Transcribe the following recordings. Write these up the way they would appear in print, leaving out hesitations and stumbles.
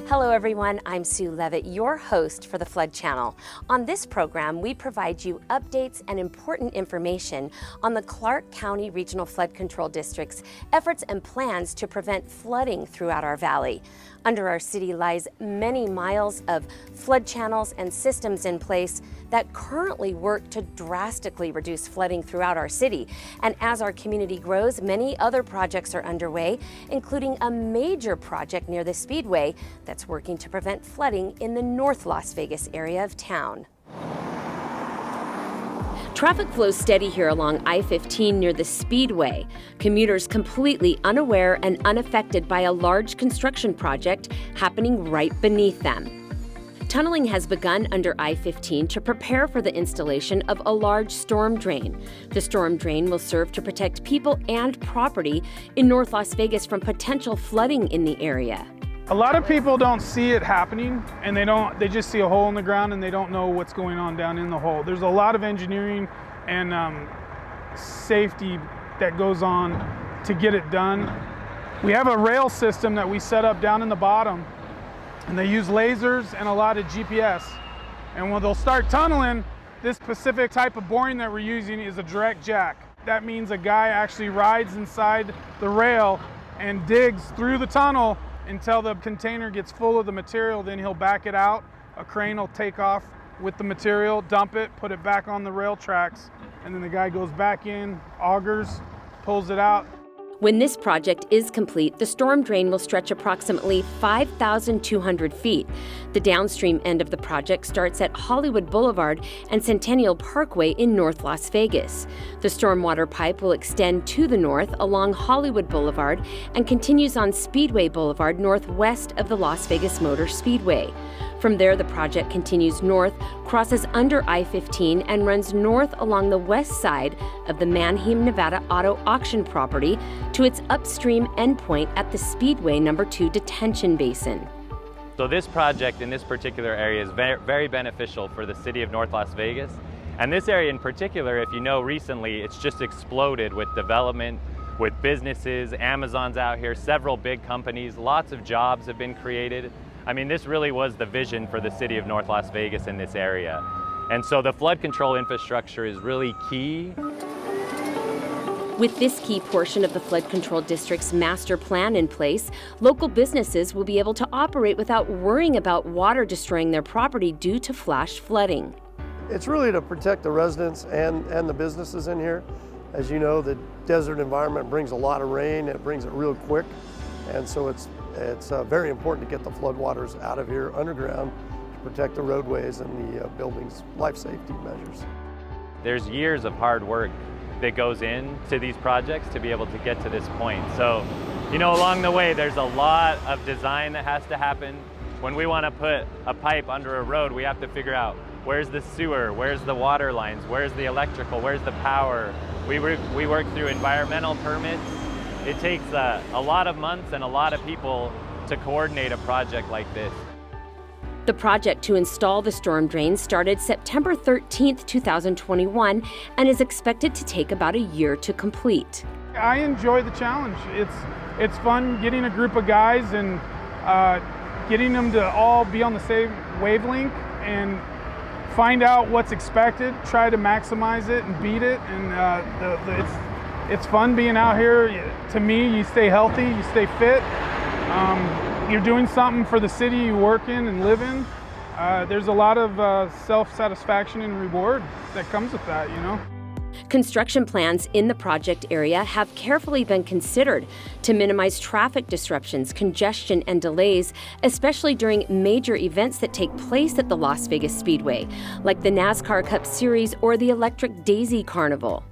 Hello everyone, I'm Sue Levitt, your host for the Flood Channel. On this program, we provide you updates and important information on the Clark County Regional Flood Control District's efforts and plans to prevent flooding throughout our valley. Under our city lies many miles of flood channels and systems in place that currently work to drastically reduce flooding throughout our city. And as our community grows, many other projects are underway, including a major project near the speedway that's working to prevent flooding in the North Las Vegas area of town. Traffic flows steady here along I-15 near the Speedway. Commuters completely unaware and unaffected by a large construction project happening right beneath them. Tunneling has begun under I-15 to prepare for the installation of a large storm drain. The storm drain will serve to protect people and property in North Las Vegas from potential flooding in the area. A lot of people don't see it happening, and they just see a hole in the ground and they don't know what's going on down in the hole. There's a lot of engineering and safety that goes on to get it done. We have a rail system that we set up down in the bottom, and they use lasers and a lot of GPS. And when they'll start tunneling, this specific type of boring that we're using is a direct jack. That means a guy actually rides inside the rail and digs through the tunnel until the container gets full of the material. Then he'll back it out. A crane will take off with the material, dump it, put it back on the rail tracks, and then the guy goes back in, augers, pulls it out. When this project is complete, the storm drain will stretch approximately 5,200 feet. The downstream end of the project starts at Hollywood Boulevard and Centennial Parkway in North Las Vegas. The stormwater pipe will extend to the north along Hollywood Boulevard and continues on Speedway Boulevard northwest of the Las Vegas Motor Speedway. From there, the project continues north, crosses under I-15, and runs north along the west side of the Manheim, Nevada auto auction property to its upstream endpoint at the Speedway No. 2 detention basin. So this project in this particular area is very beneficial for the city of North Las Vegas. And this area in particular, if you know, recently it's just exploded with development, with businesses. Amazon's out here, several big companies, lots of jobs have been created. I mean, this really was the vision for the city of North Las Vegas in this area. And so the flood control infrastructure is really key. With this key portion of the Flood Control District's master plan in place, local businesses will be able to operate without worrying about water destroying their property due to flash flooding. It's really to protect the residents and the businesses in here. As you know, the desert environment brings a lot of rain, it brings it real quick, and so it's very important to get the floodwaters out of here underground to protect the roadways and the buildings' life safety measures. There's years of hard work that goes into these projects to be able to get to this point. So, you know, along the way, there's a lot of design that has to happen. When we want to put a pipe under a road, we have to figure out where's the sewer, where's the water lines, where's the electrical, where's the power. We work through environmental permits. It takes a lot of months and a lot of people to coordinate a project like this. The project to install the storm drain started September 13th, 2021, and is expected to take about a year to complete. I enjoy the challenge. It's fun getting a group of guys and getting them to all be on the same wavelength and find out what's expected, try to maximize it and beat it. And it's fun being out here. To me, you stay healthy, you stay fit. You're doing something for the city you work in and live in. There's a lot of self-satisfaction and reward that comes with that, you know. Construction plans in the project area have carefully been considered to minimize traffic disruptions, congestion, and delays, especially during major events that take place at the Las Vegas Speedway, like the NASCAR Cup Series or the Electric Daisy Carnival.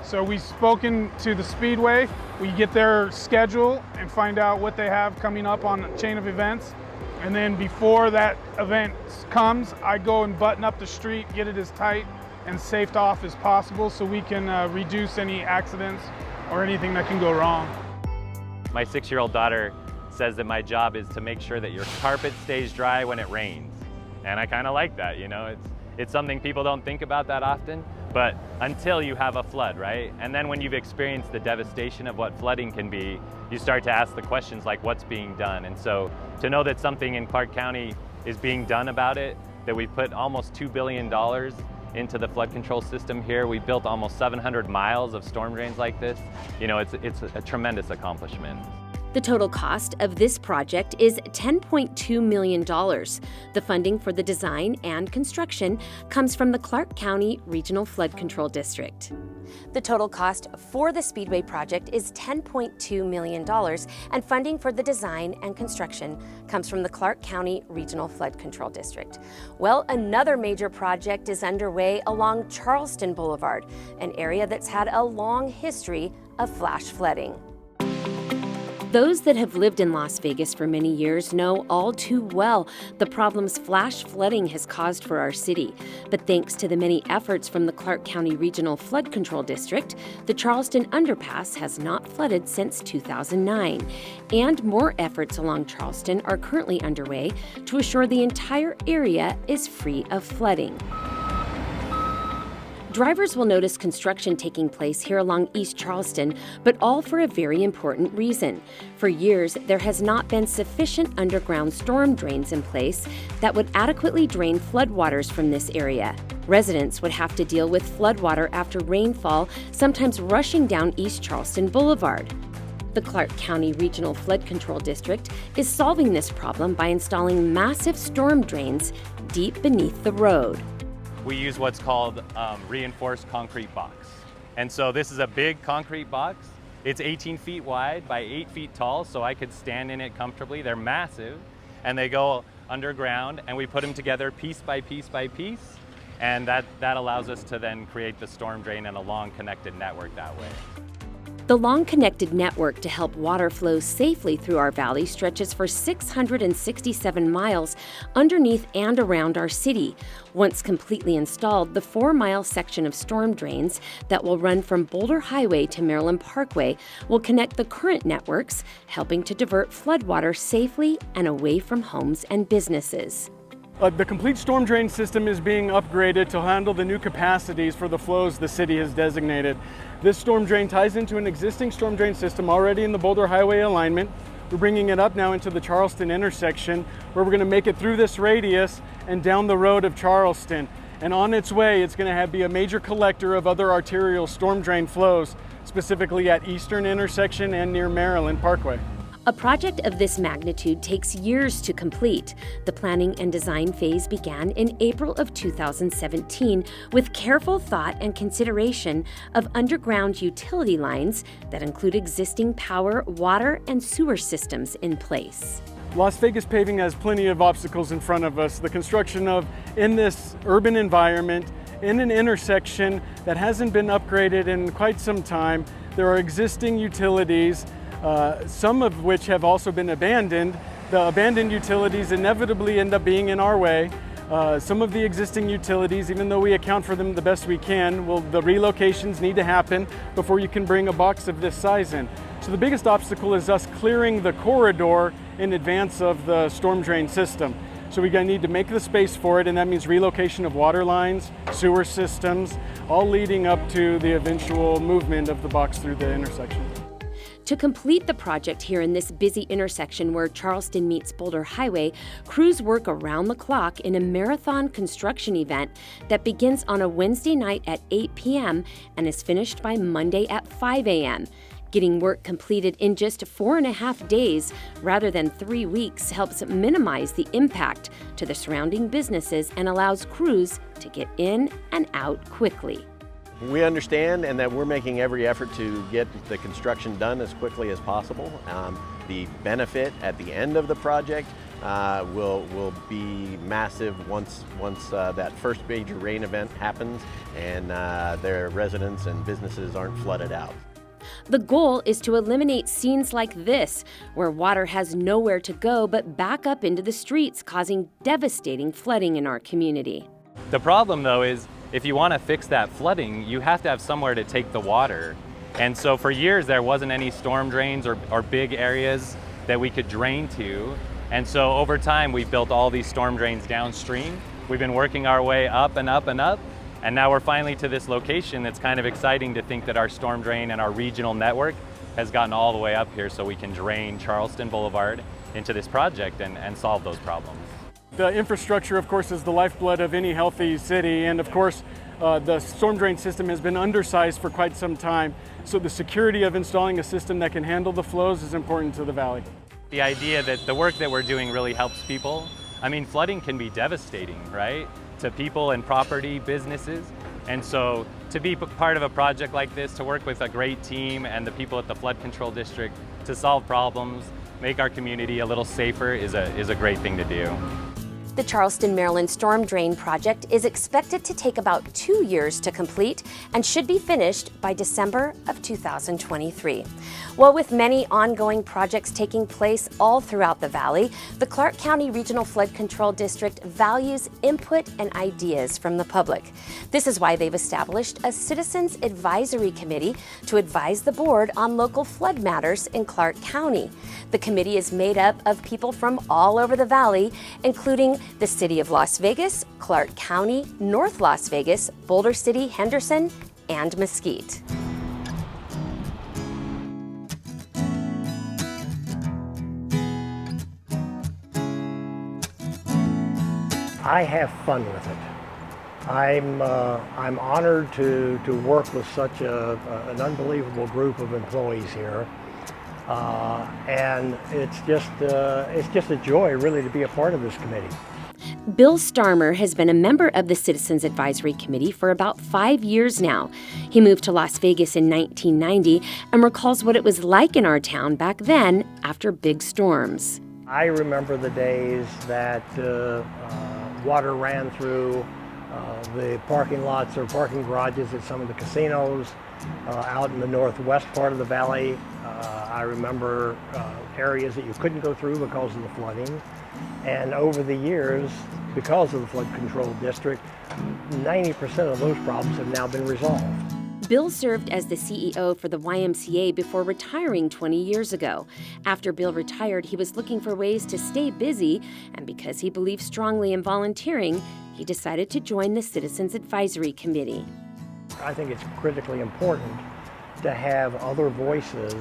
So we've spoken to the Speedway. We get their schedule and find out what they have coming up on a chain of events. And then before that event comes, I go and button up the street, get it as tight and safed off as possible so we can reduce any accidents or anything that can go wrong. My 6-year-old daughter says that my job is to make sure that your carpet stays dry when it rains. And I kind of like that, you know. It's something people don't think about that often, but until you have a flood, right? And then when you've experienced the devastation of what flooding can be, you start to ask the questions like what's being done. And so to know that something in Clark County is being done about it, that we put almost $2 billion into the flood control system here. We built almost 700 miles of storm drains like this. You know, it's a tremendous accomplishment. The total cost of this project is $10.2 million. The funding for the design and construction comes from the Clark County Regional Flood Control District. The total cost for the Speedway project is $10.2 million, and funding for the design and construction comes from the Clark County Regional Flood Control District. Well, another major project is underway along Charleston Boulevard, an area that's had a long history of flash flooding. Those that have lived in Las Vegas for many years know all too well the problems flash flooding has caused for our city. But thanks to the many efforts from the Clark County Regional Flood Control District, the Charleston Underpass has not flooded since 2009. And more efforts along Charleston are currently underway to assure the entire area is free of flooding. Drivers will notice construction taking place here along East Charleston, but all for a very important reason. For years, there has not been sufficient underground storm drains in place that would adequately drain floodwaters from this area. Residents would have to deal with floodwater after rainfall, sometimes rushing down East Charleston Boulevard. The Clark County Regional Flood Control District is solving this problem by installing massive storm drains deep beneath the road. We use what's called reinforced concrete box. And so this is a big concrete box. It's 18 feet wide by 8 feet tall, so I could stand in it comfortably. They're massive, and they go underground, and we put them together piece by piece by piece, and that allows us to then create the storm drain and a long connected network that way. The long connected network to help water flow safely through our valley stretches for 667 miles underneath and around our city. Once completely installed, the 4-mile section of storm drains that will run from Boulder Highway to Maryland Parkway will connect the current networks, helping to divert floodwater safely and away from homes and businesses. The complete storm drain system is being upgraded to handle the new capacities for the flows the city has designated. This storm drain ties into an existing storm drain system already in the Boulder Highway alignment. We're bringing it up now into the Charleston intersection, where we're going to make it through this radius and down the road of Charleston. And on its way, it's going to be a major collector of other arterial storm drain flows, specifically at Eastern intersection and near Maryland Parkway. A project of this magnitude takes years to complete. The planning and design phase began in April of 2017 with careful thought and consideration of underground utility lines that include existing power, water, and sewer systems in place. Las Vegas paving has plenty of obstacles in front of us. The construction in this urban environment, in an intersection that hasn't been upgraded in quite some time. There are existing utilities, some of which have also been abandoned. The abandoned utilities inevitably end up being in our way. Some of the existing utilities, even though we account for them the best we can, the relocations need to happen before you can bring a box of this size in. So the biggest obstacle is us clearing the corridor in advance of the storm drain system. So we're going to need to make the space for it, and that means relocation of water lines, sewer systems, all leading up to the eventual movement of the box through the intersection. To complete the project here in this busy intersection where Charleston meets Boulder Highway, crews work around the clock in a marathon construction event that begins on a Wednesday night at 8 p.m. and is finished by Monday at 5 a.m. Getting work completed in just 4.5 days rather than 3 weeks helps minimize the impact to the surrounding businesses and allows crews to get in and out quickly. We understand and that we're making every effort to get the construction done as quickly as possible. The benefit at the end of the project will be massive once that first major rain event happens and their residents and businesses aren't flooded out. The goal is to eliminate scenes like this, where water has nowhere to go but back up into the streets, causing devastating flooding in our community. The problem, though, is if you want to fix that flooding, you have to have somewhere to take the water. And so for years, there wasn't any storm drains or big areas that we could drain to. And so over time, we've built all these storm drains downstream. We've been working our way up and up and up. And now we're finally to this location. It's kind of exciting to think that our storm drain and our regional network has gotten all the way up here so we can drain Charleston Boulevard into this project and solve those problems. The infrastructure, of course, is the lifeblood of any healthy city, and of course, the storm drain system has been undersized for quite some time, so the security of installing a system that can handle the flows is important to the valley. The idea that the work that we're doing really helps people. I mean, flooding can be devastating, right? To people and property, businesses. And so to be part of a project like this, to work with a great team and the people at the Flood Control District to solve problems, make our community a little safer is a great thing to do. The Charleston, Maryland storm drain project is expected to take about 2 years to complete and should be finished by December of 2023. Well, with many ongoing projects taking place all throughout the valley, the Clark County Regional Flood Control District values input and ideas from the public. This is why they've established a Citizens Advisory Committee to advise the board on local flood matters in Clark County. The committee is made up of people from all over the valley, including the City of Las Vegas, Clark County, North Las Vegas, Boulder City, Henderson, and Mesquite. I have fun with it. I'm honored to work with such an unbelievable group of employees here. And it's just a joy really to be a part of this committee. Bill Starmer has been a member of the Citizens Advisory Committee for about 5 years now. He moved to Las Vegas in 1990 and recalls what it was like in our town back then after big storms. I remember the days that water ran through the parking lots or parking garages at some of the casinos out in the northwest part of the valley. I remember areas that you couldn't go through because of the flooding. And over the years, because of the Flood Control District, 90% of those problems have now been resolved. Bill served as the CEO for the YMCA before retiring 20 years ago. After Bill retired, he was looking for ways to stay busy, and because he believed strongly in volunteering, he decided to join the Citizens Advisory Committee. I think it's critically important to have other voices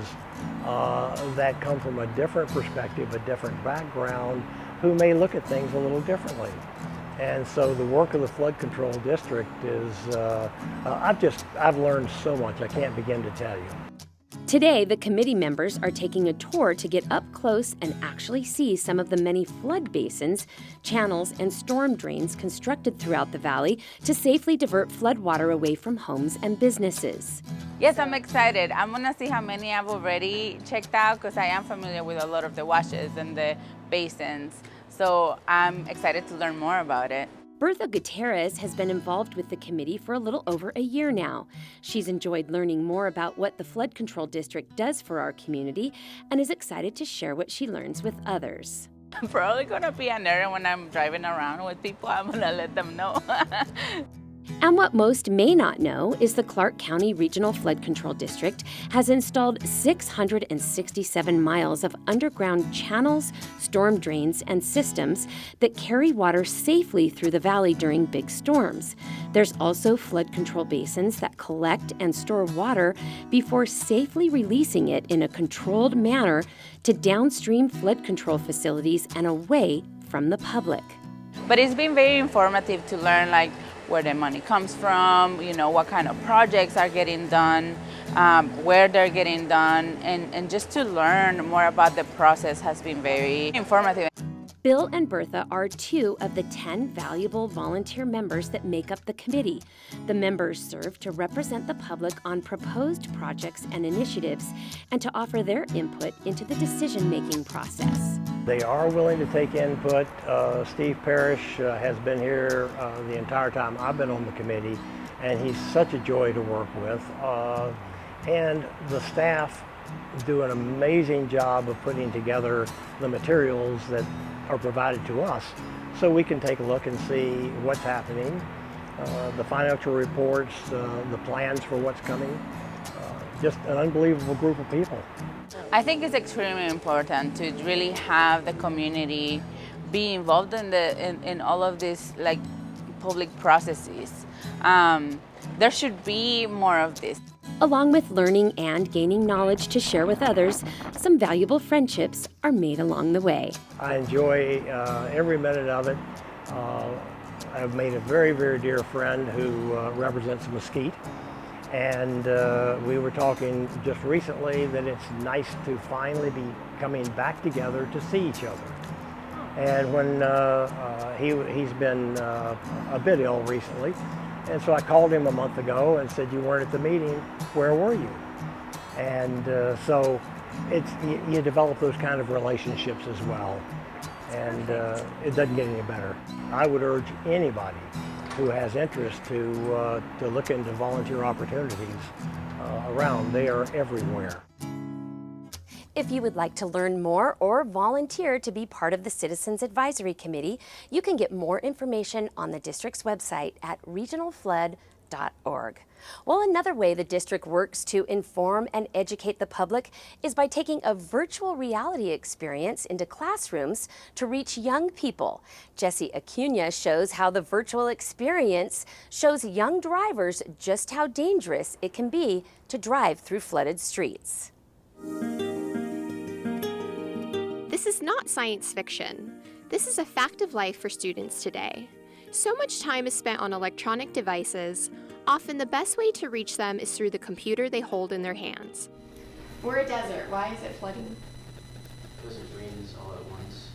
that come from a different perspective, a different background, who may look at things a little differently. And so the work of the Flood Control District is, I've learned so much, I can't begin to tell you. Today, the committee members are taking a tour to get up close and actually see some of the many flood basins, channels, and storm drains constructed throughout the valley to safely divert flood water away from homes and businesses. Yes, I'm excited. I'm gonna see how many I've already checked out because I am familiar with a lot of the washes and the basins. So I'm excited to learn more about it. Bertha Gutierrez has been involved with the committee for a little over a year now. She's enjoyed learning more about what the Flood Control District does for our community and is excited to share what she learns with others. I'm probably gonna be an errand when I'm driving around with people. I'm gonna let them know. And what most may not know is the Clark County Regional Flood Control District has installed 667 miles of underground channels, storm drains, and systems that carry water safely through the valley during big storms. There's also flood control basins that collect and store water before safely releasing it in a controlled manner to downstream flood control facilities and away from the public. But it's been very informative to learn where the money comes from, you know, what kind of projects are getting done, where they're getting done, and just to learn more about the process has been very informative. Bill and Bertha are 2 of the 10 valuable volunteer members that make up the committee. The members serve to represent the public on proposed projects and initiatives and to offer their input into the decision-making process. They are willing to take input. Steve Parrish has been here the entire time I've been on the committee, and he's such a joy to work with. And the staff do an amazing job of putting together the materials that are provided to us so we can take a look and see what's happening, the financial reports, the plans for what's coming. Just an unbelievable group of people. I think it's extremely important to really have the community be involved in all of these public processes. There should be more of this. Along with learning and gaining knowledge to share with others, some valuable friendships are made along the way. I enjoy every minute of it. I've made a very, very dear friend who represents Mesquite. And we were talking just recently that it's nice to finally be coming back together to see each other. And when he's been a bit ill recently, and so I called him a month ago and said, "You weren't at the meeting, where were you?" And so you develop those kind of relationships as well, and it doesn't get any better. I would urge anybody who has interest to look into volunteer opportunities around. They are everywhere. If you would like to learn more or volunteer to be part of the Citizens Advisory Committee, you can get more information on the district's website at regionalflood.org. Well, another way the district works to inform and educate the public is by taking a virtual reality experience into classrooms to reach young people. Jesse Acuna shows how the virtual experience shows young drivers just how dangerous it can be to drive through flooded streets. This is not science fiction. This is a fact of life for students today. So much time is spent on electronic devices. Often the best way to reach them is through the computer they hold in their hands. We're a desert. Why is it flooding? Because it rains all at once.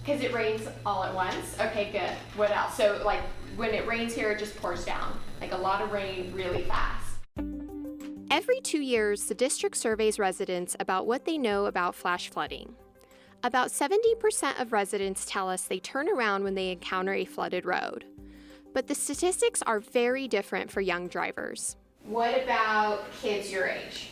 Because it rains all at once? Okay, good. What else? So, like, when it rains here, it just pours down. Like a lot of rain really fast. Every 2 years, the district surveys residents about what they know about flash flooding. About 70% of residents tell us they turn around when they encounter a flooded road. But the statistics are very different for young drivers. What about kids your age?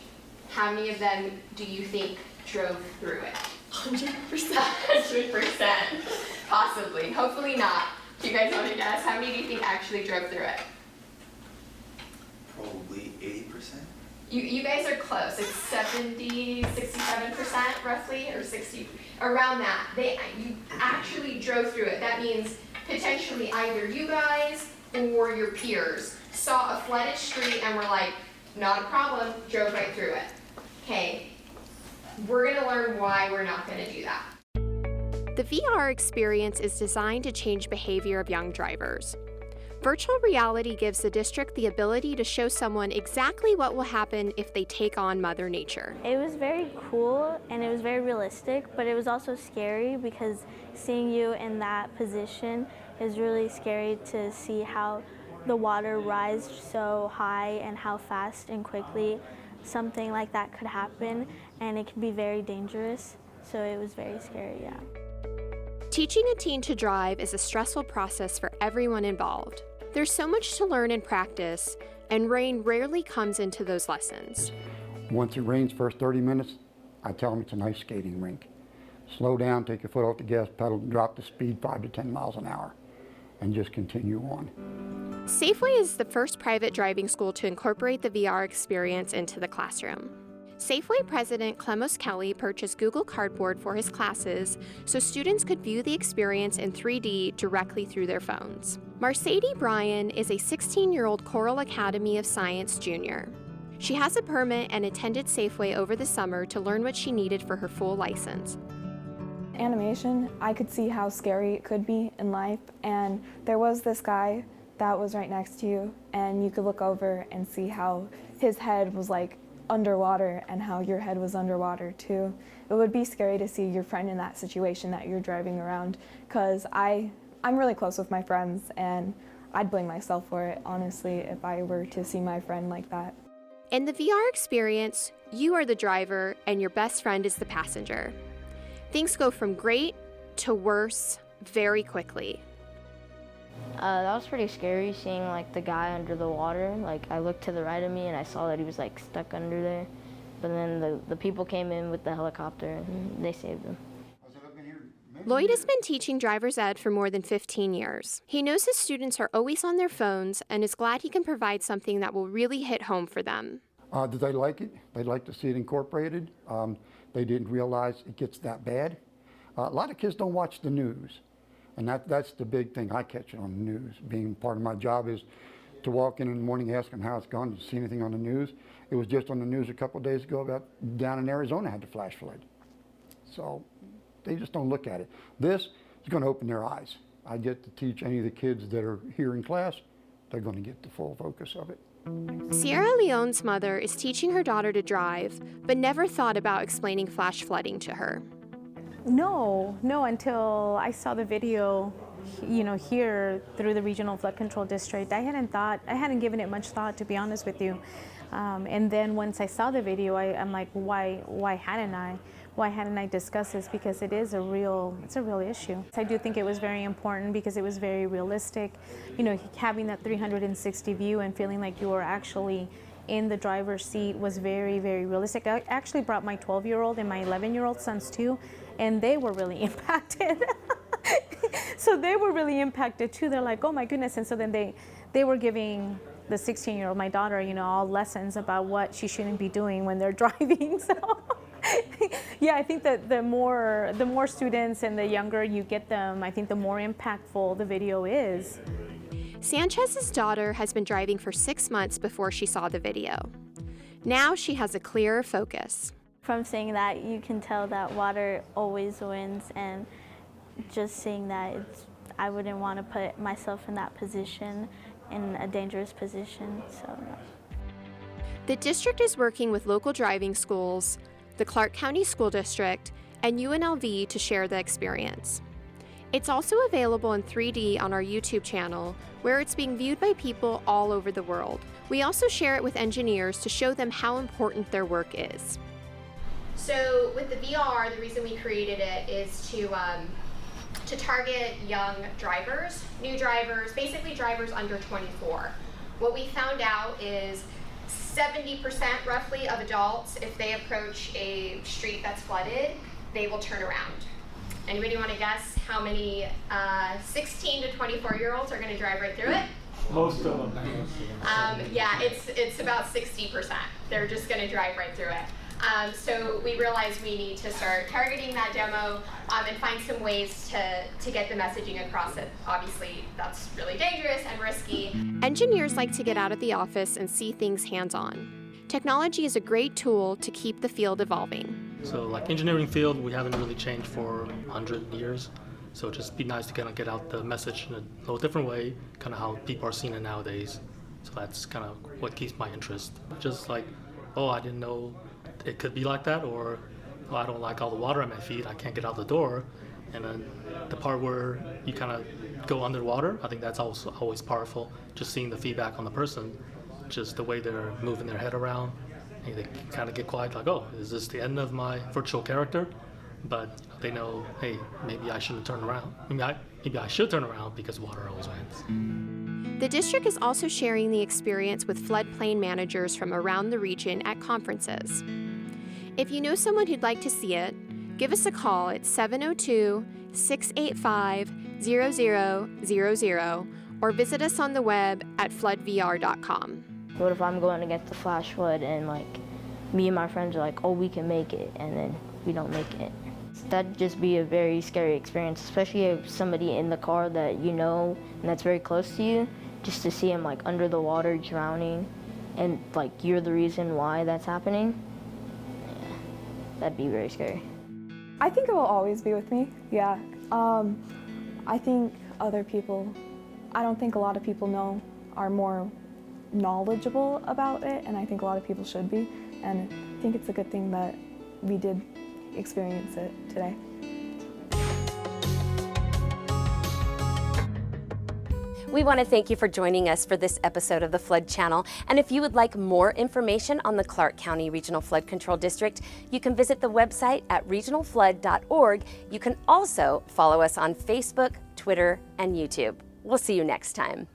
How many of them do you think drove through it? 100%. 100%. Possibly. Hopefully not. Do you guys want to guess? How many do you think actually drove through it? Probably 80%. You guys are close. It's 67% roughly, or 60, around that. You actually drove through it. That means potentially either you guys or your peers saw a flooded street and were like, not a problem, drove right through it. Okay, we're gonna learn why we're not gonna do that. The VR experience is designed to change behavior of young drivers. Virtual reality gives the district the ability to show someone exactly what will happen if they take on Mother Nature. It was very cool and it was very realistic, but it was also scary because seeing you in that position is really scary to see how the water rises so high and how fast and quickly something like that could happen, and it can be very dangerous. So it was very scary, yeah. Teaching a teen to drive is a stressful process for everyone involved. There's so much to learn and practice, and rain rarely comes into those lessons. Once it rains first 30 minutes, I tell them it's a nice skating rink. Slow down, take your foot off the gas pedal, drop the speed 5 to 10 miles an hour, and just continue on. Safeway is the first private driving school to incorporate the VR experience into the classroom. Safeway President Clemos Kelly purchased Google Cardboard for his classes so students could view the experience in 3D directly through their phones. Mercedes Bryan is a 16-year-old Coral Academy of Science junior. She has a permit and attended Safeway over the summer to learn what she needed for her full license. Animation, I could see how scary it could be in life, and there was this guy that was right next to you, and you could look over and see how his head was like underwater and how your head was underwater too. It would be scary to see your friend in that situation that you're driving around, because I'm really close with my friends and I'd blame myself for it, honestly, if I were to see my friend like that. In the VR experience, you are the driver and your best friend is the passenger. Things go from great to worse very quickly. That was pretty scary, seeing like the guy under the water. Like, I looked to the right of me and I saw that he was like stuck under there. But then the people came in with the helicopter and they saved him. Lloyd has been teaching driver's ed for more than 15 years. He knows his students are always on their phones and is glad he can provide something that will really hit home for them. Did they like it? They'd like to see it incorporated. They didn't realize it gets that bad. A lot of kids don't watch the news. And that's the big thing I catch on the news. Being part of my job is to walk in the morning, ask them how it's gone. Did you see anything on the news? It was just on the news a couple of days ago about down in Arizona had the flash flood. So they just don't look at it. This is going to open their eyes. I get to teach any of the kids that are here in class, they're going to get the full focus of it. Sierra Leone's mother is teaching her daughter to drive, but never thought about explaining flash flooding to her. No, until I saw the video, here through the Regional Flood Control District. I hadn't given it much thought, to be honest with you. And then once I saw the video, I'm like, why hadn't I? Why hadn't I discussed this? Because it's a real issue. I do think it was very important because it was very realistic. Having that 360 view and feeling like you were actually in the driver's seat was very, very realistic. I actually brought my 12-year-old and my 11-year-old sons too, and they were really impacted. So they were really impacted too. They're like, oh my goodness. And so then they were giving the 16-year-old, my daughter, all lessons about what she shouldn't be doing when they're driving. So yeah, I think that the more students and the younger you get them, I think the more impactful the video is. Sanchez's daughter has been driving for 6 months before she saw the video. Now she has a clearer focus. From seeing that, you can tell that water always wins, and just seeing that, I wouldn't want to put myself in that position, in a dangerous position. So. The district is working with local driving schools, the Clark County School District, and UNLV to share the experience. It's also available in 3D on our YouTube channel, where it's being viewed by people all over the world. We also share it with engineers to show them how important their work is. So with the VR, the reason we created it is to target young drivers, new drivers, basically drivers under 24. What we found out is 70% roughly of adults, if they approach a street that's flooded, they will turn around. Anybody want to guess how many 16 to 24-year-olds are going to drive right through it? Most of them. Yeah, it's about 60%. They're just going to drive right through it. So we realized we need to start targeting that demo and find some ways to get the messaging across it. Obviously, that's really dangerous and risky. Engineers like to get out of the office and see things hands-on. Technology is a great tool to keep the field evolving. So like engineering field, we haven't really changed for 100 years. So it'd just be nice to kind of get out the message in a little different way, kind of how people are seeing it nowadays. So that's kind of what keeps my interest. Just like, oh, I didn't know it could be like that, or oh, I don't like all the water at my feet, I can't get out the door. And then the part where you kind of go underwater, I think that's also always powerful, just seeing the feedback on the person, just the way they're moving their head around. And they kind of get quiet, like, oh, is this the end of my virtual character? But they know, hey, maybe I shouldn't turn around. Maybe I should turn around because water always wins. The district is also sharing the experience with floodplain managers from around the region at conferences. If you know someone who'd like to see it, give us a call at 702-685-0000 or visit us on the web at floodvr.com. What if I'm going against the flash flood and like me and my friends are like, oh, we can make it, and then we don't make it? That'd just be a very scary experience, especially if somebody in the car that you know and that's very close to you, just to see him like under the water drowning and like you're the reason why that's happening. Yeah, that'd be very scary. I think it will always be with me, yeah. I think other people, I don't think a lot of people are more knowledgeable about it, and I think a lot of people should be, and I think it's a good thing that we did experience it today. We want to thank you for joining us for this episode of the Flood Channel. And if you would like more information on the Clark County Regional Flood Control District, you can visit the website at regionalflood.org. You can also follow us on Facebook, Twitter, and YouTube. We'll see you next time.